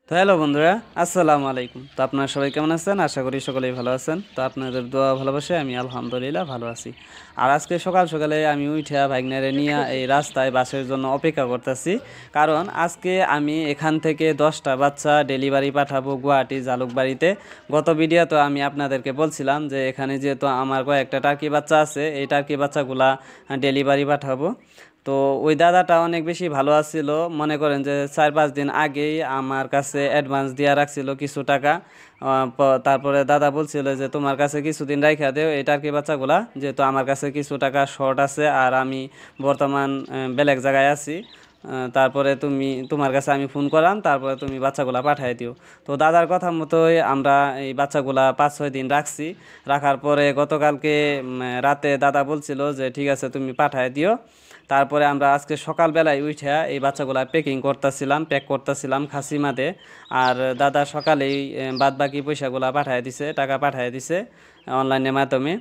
তো হ্যালো বন্ধুরা, আসসালামু আলাইকুম। তো আপনারা সবাই কেমন আছেন? আশা করি সকলেই ভালো আছেন। তো আপনাদের দোয়া ভালোবাসায় আমি আলহামদুলিল্লাহ ভালো আছি। আর আজকে সকাল সকালে আমি উঠে ভাগ্নারে নিয়ে এই রাস্তায় বাসের জন্য অপেক্ষা করতেছি। কারণ আজকে আমি এখান থেকে 10টা বাচ্চা ডেলিভারি পাঠাবো গুয়াহাটি জালুকবাড়িতে। গত ভিডিওতে আমি আপনাদেরকে বলছিলাম যে এখানে যেহেতু আমার কয়েকটা টার্কি বাচ্চা আছে, এই টার্কি বাচ্চাগুলা ডেলিভারি পাঠাবো। তো ওই দাদাটা অনেক বেশি ভালো আছিল, মনে করেন যে 4-5 দিন আগেই আমার কাছে অ্যাডভান্স দিয়া রাখছিল কিছু টাকা। তারপরে দাদা বলছিল যে তোমার কাছে কিছুদিন রাইখা দেও এই টার্কি বাচ্চাগুলা, যেহেতু আমার কাছে কিছু টাকা শর্ট আছে আর আমি বর্তমান বেলেগ জায়গায় আছি। তারপরে তোমার কাছে আমি ফোন করলাম, তারপরে তুমি বাচ্চাগুলা পাঠাই দিও। তো দাদার কথা মতোই আমরা এই বাচ্চাগুলা 5-6 দিন রাখছি। রাখার পরে গতকালকে রাতে দাদা বলছিল যে ঠিক আছে তুমি পাঠাই দিও। তারপরে আমরা আজকে সকালবেলায় উঠে এই বাচ্চাগুলা প্যাক করতেছিলাম খাসিমাদে। আর দাদা সকালেই বাদ বাকি পয়সাগুলা পাঠিয়ে দিছে, টাকা পাঠিয়ে দিছে অনলাইনের মাধ্যমে।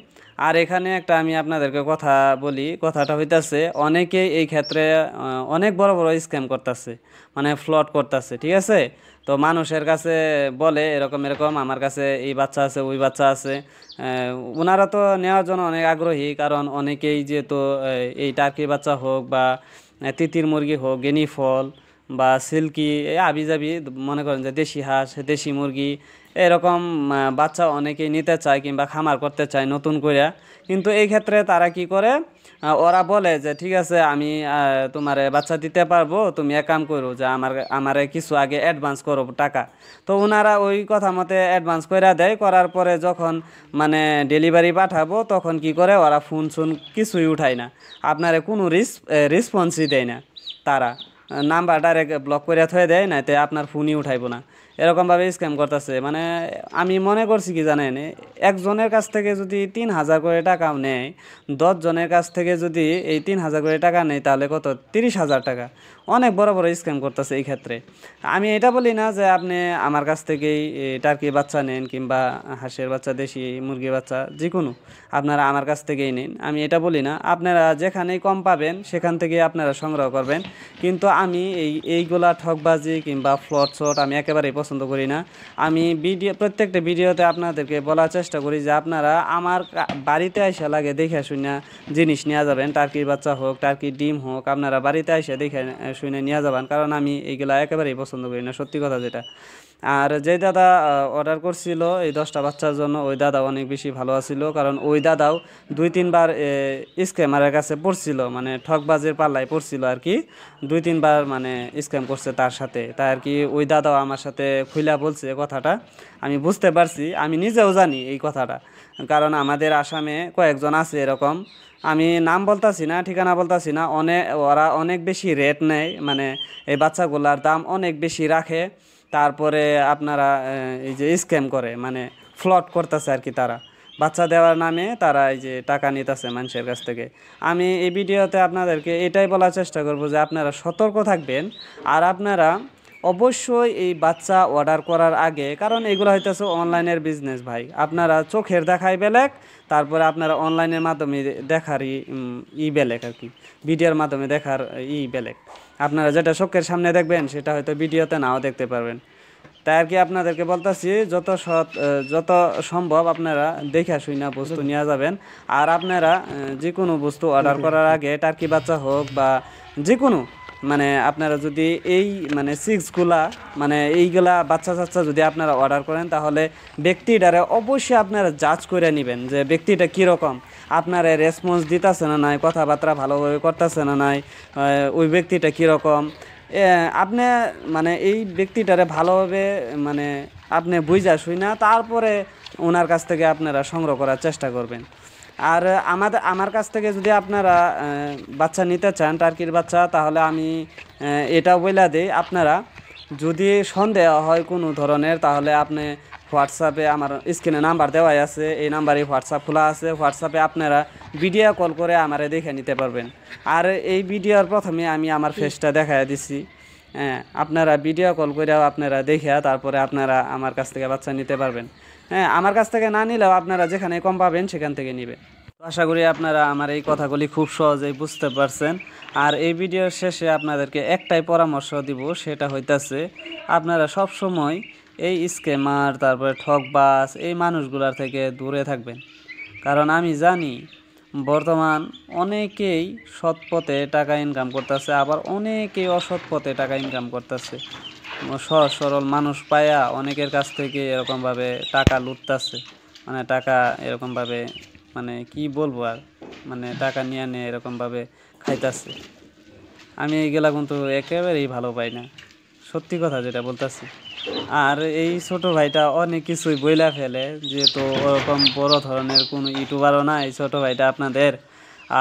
আর এখানে একটা আমি আপনাদেরকে কথা বলি, কথাটা হইতাছে অনেকে এই ক্ষেত্রে অনেক বড় বড় স্ক্যাম করতেছে, মানে ফ্লড করতেছে, ঠিক আছে। তো মানুষের কাছে বলে এরকম এরকম আমার কাছে এই বাচ্চা আছে ওই বাচ্চা আছে। ওনারা তো নেওয়ার জন্য অনেক আগ্রহী, কারণ অনেকেই যেহেতু এই টার্কি বাচ্চা হোক বা তিতির মুরগি হোক, গিনি ফল বা সিল্কি, এই আবিজাবি মনে করেন যে দেশি হাঁস, দেশি মুরগি এরকম বাচ্চা অনেকেই নিতে চায় কিংবা খামার করতে চায় নতুন করে। কিন্তু এই ক্ষেত্রে তারা কি করে, ওরা বলে যে ঠিক আছে আমি তোমার বাচ্চা দিতে পারবো, তুমি এক কাম করো যে আমারে কিছু আগে অ্যাডভান্স করো টাকা। তো ওনারা ওই কথা মতে অ্যাডভান্স করে দেয়, করার পরে যখন মানে ডেলিভারি পাঠাবো তখন কি করে ওরা ফোন কিছুই উঠায় না, আপনারে কোনো রেসপন্সই দেয় না। তারা নাম্বার ডাইরেক্ট ব্লক করে থয়ে দেয়, না তে আপনার ফোনই উঠাইবো না। এরকমভাবে স্ক্যাম করতেছে। মানে আমি মনে করছি কি জানেন, একজনের কাছ থেকে যদি 3,000 করে টাকা নেয়, 10 জনের কাছ থেকে যদি এই 3,000 করে টাকা নেয়, তাহলে কত, 30,000 টাকা। অনেক বড় বড় স্ক্যাম করতেছে এই ক্ষেত্রে। আমি এটা বলি না যে আপনি আমার কাছ থেকেই টার্কি বাচ্চা নেন কিংবা হাঁসের বাচ্চা, দেশি মুরগির বাচ্চা, যে কোনো আপনারা আমার কাছ থেকেই নিন, আমি এটা বলি না। আপনারা যেখানেই কম পাবেন সেখান থেকেই আপনারা সংগ্রহ করবেন। কিন্তু আমি এইগুলা ঠকবাজি কিংবা ফ্লড শট আমি একেবারেই পছন্দ করি না। আমি প্রত্যেকটা ভিডিওতে আপনাদেরকে বলার চেষ্টা করি যে আপনারা আমার বাড়িতে আইসা লাগে দেখে শুনে জিনিস নেওয়া যাবেন। টার্কির বাচ্চা হোক, টার্কির ডিম হোক, আপনারা বাড়িতে আইসা দেখে শুনে নিয়ে যাবেন। কারণ আমি এইগুলা একেবারেই পছন্দ করি না, সত্যি কথা যেটা। আর যে দাদা অর্ডার করছিল এই 10টা বাচ্চার জন্য, ওই দাদা অনেক বেশি ভালো আছিল, কারণ ওই দাদাও 2-3 বার স্ক্যামারের কাছে পড়ছিল, মানে ঠকবাজের পাল্লায় পড়ছিল আর কি। 2-3 বার মানে স্ক্যাম করছে তার সাথে, তাই আর কি ওই দাদাও আমার সাথে খুইলা বলছে কথাটা। আমি বুঝতে পারছি, আমি নিজেও জানি এই কথাটা, কারণ আমাদের আসামে কয়েকজন আছে এরকম। আমি নাম বলতাছি না, ঠিকানা বলতাছি না, ওরা অনেক বেশি রেট নেয়, মানে এই বাচ্চাগুলার দাম অনেক বেশি রাখে। তারপরে আপনারা এই যে স্ক্যাম করে, মানে ফ্লড করতেছে আর কি, তারা বাচ্চা দেওয়ার নামে তারা এই যে টাকা নিতেছে মানুষের কাছ থেকে। আমি এই ভিডিওতে আপনাদেরকে এটাই বলার চেষ্টা করব যে আপনারা সতর্ক থাকবেন। আর আপনারা অবশ্যই এই বাচ্চা অর্ডার করার আগে, কারণ এগুলো হইতেছে অনলাইনের বিজনেস ভাই, আপনারা চোখের দেখাই বেলেগ, তারপরে আপনারা অনলাইনের মাধ্যমে দেখারই বেলেগ আর কি, ভিডিওর মাধ্যমে দেখার বেলেগ। আপনারা যেটা চোখের সামনে দেখবেন সেটা হয়তো ভিডিওতে নাও দেখতে পারবেন। তাই আর কি আপনাদেরকে বলতেছি যত সম্ভব আপনারা দেখে শুনে বস্তু নিয়ে যাবেন। আর আপনারা যে কোনো বস্তু অর্ডার করার আগে, টার্কি বাচ্চা হোক বা যে কোনো, মানে আপনারা যদি এই মানে সিক্সগুলা, মানে এইগুলা বাচ্চা কাচ্চা যদি আপনারা অর্ডার করেন, তাহলে ব্যক্তিটারে অবশ্যই আপনারা জাজ করে নেবেন যে ব্যক্তিটা কীরকম, আপনারা রেসপন্স দিতেছে না নাই, কথাবার্তা ভালোভাবে করতেছে না নাই, ওই ব্যক্তিটা কীরকম। আপনি মানে এই ব্যক্তিটারে ভালোভাবে মানে আপনি বুঝা শুই না, তারপরে ওনার কাছ থেকে আপনারা সংগ্রহ করার চেষ্টা করবেন। আর আমার কাছ থেকে যদি আপনারা বাচ্চা নিতে চান, টার্কির বাচ্চা, তাহলে আমি এটা বইলা দিই, আপনারা যদি সন্দেহ হয় কোনো ধরনের, তাহলে আপনি হোয়াটসঅ্যাপে, আমার স্ক্রিনে নাম্বার দেওয়াই আছে, এই নাম্বারে হোয়াটসঅ্যাপ খোলা আছে, হোয়াটসঅ্যাপে আপনারা ভিডিও কল করে আমারে দেখে নিতে পারবেন। আর এই ভিডিওর প্রথমে আমি আমার ফেসটা দেখাই দিছি। হ্যাঁ, আপনারা ভিডিও কল করেও আপনারা দেখে তারপরে আপনারা আমার কাছ থেকে বাচ্চা নিতে পারবেন। হ্যাঁ, আমার কাছ থেকে না নিলেও আপনারা যেখানে কম পাবেন সেখান থেকে নেবেন। তো আশা করি আপনারা আমার এই কথাগুলি খুব সহজেই বুঝতে পারছেন। আর এই ভিডিওর শেষে আপনাদেরকে একটাই পরামর্শ দিব, সেটা হইতাছে আপনারা সব সময় এই স্ক্যামার, তারপরে ঠকবাজ, এই মানুষগুলার থেকে দূরে থাকবেন। কারণ আমি জানি বর্তমান অনেকেই সৎ পথে টাকা ইনকাম করতেছে, আবার অনেকেই অসৎ পথে টাকা ইনকাম করতেছে। সহজ সরল মানুষ পায়া অনেকের কাছ থেকে এরকমভাবে টাকা লুটতাছে, মানে টাকা এরকমভাবে, মানে কি বলবো আর, মানে টাকা নিয়ে নিয়ে এরকমভাবে খাইতাছে। আমি এইগুলা কিন্তু একেবারেই ভালো পাই না, সত্যি কথা যেটা বলতেছি। আর এই ছোট ভাইটা অনেক কিছুই বইলা ফেলে, যেহেতু ওরকম বড় ধরনের কোনো ইউটিউবারও না এই ছোট ভাইটা আপনাদের,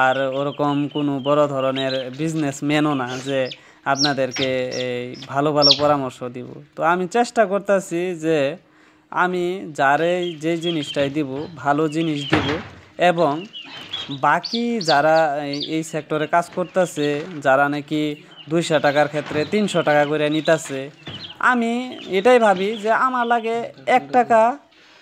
আর ওরকম কোনো বড় ধরনের বিজনেসম্যানও না যে আপনাদেরকে এই ভালো ভালো পরামর্শ দিব। তো আমি চেষ্টা করতেছি যে আমি যারে যে জিনিসটাই দিব ভালো জিনিস দিব, এবং বাকি যারা এই সেক্টরে কাজ করতেছে, যারা নাকি 200 টাকার ক্ষেত্রে 300 টাকা করে নিতেছে, আমি এটাই ভাবি যে আমার লাগে 1 টাকা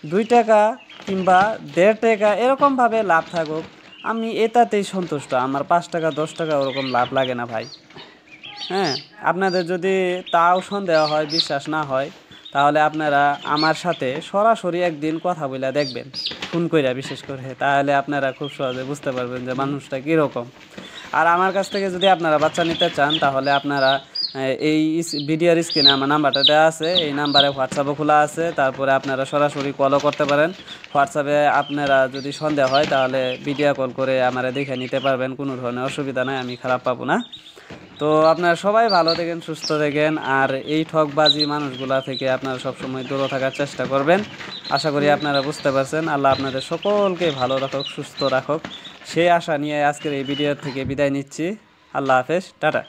2 টাকা কিংবা 1.5 টাকা এরকমভাবে লাভ থাকুক, আমি এটাতেই সন্তুষ্ট। আমার 5 টাকা 10 টাকা ওরকম লাভ লাগে না ভাই। হ্যাঁ, আপনাদের যদি তাও সন্দেহ হয়, বিশ্বাস না হয়, তাহলে আপনারা আমার সাথে সরাসরি একদিন কথা বলে দেখবেন, ফোন কইরা বিশেষ করে, তাহলে আপনারা খুব সহজে বুঝতে পারবেন যে মানুষটা কীরকম। আর আমার কাছ থেকে যদি আপনারা বাচ্চা নিতে চান, তাহলে আপনারা এই ভিডিওর স্ক্রিনে আমার নাম্বারটা দেওয়া আছে, এই নাম্বারে হোয়াটসঅ্যাপও খোলা আছে, তারপরে আপনারা সরাসরি কলও করতে পারেন। হোয়াটসঅ্যাপে আপনারা যদি সন্দেহ হয় তাহলে ভিডিও কল করে আমারা দেখে নিতে পারবেন, কোনো ধরনের অসুবিধা নাই, আমি খারাপ পাবো না। তো আপনারা সবাই ভালো থাকেন, সুস্থ থাকেন, আর এই ঠকবাজি মানুষগুলা থেকে আপনারা সবসময় দূরে থাকার চেষ্টা করবেন। আশা করি আপনারা বুঝতে পারছেন। আল্লাহ আপনাদের সকলকে ভালো রাখুক, সুস্থ রাখুক, সেই আশা নিয়ে আজকের এই ভিডিও থেকে বিদায় নিচ্ছি। আল্লাহ হাফেজ, টাটা।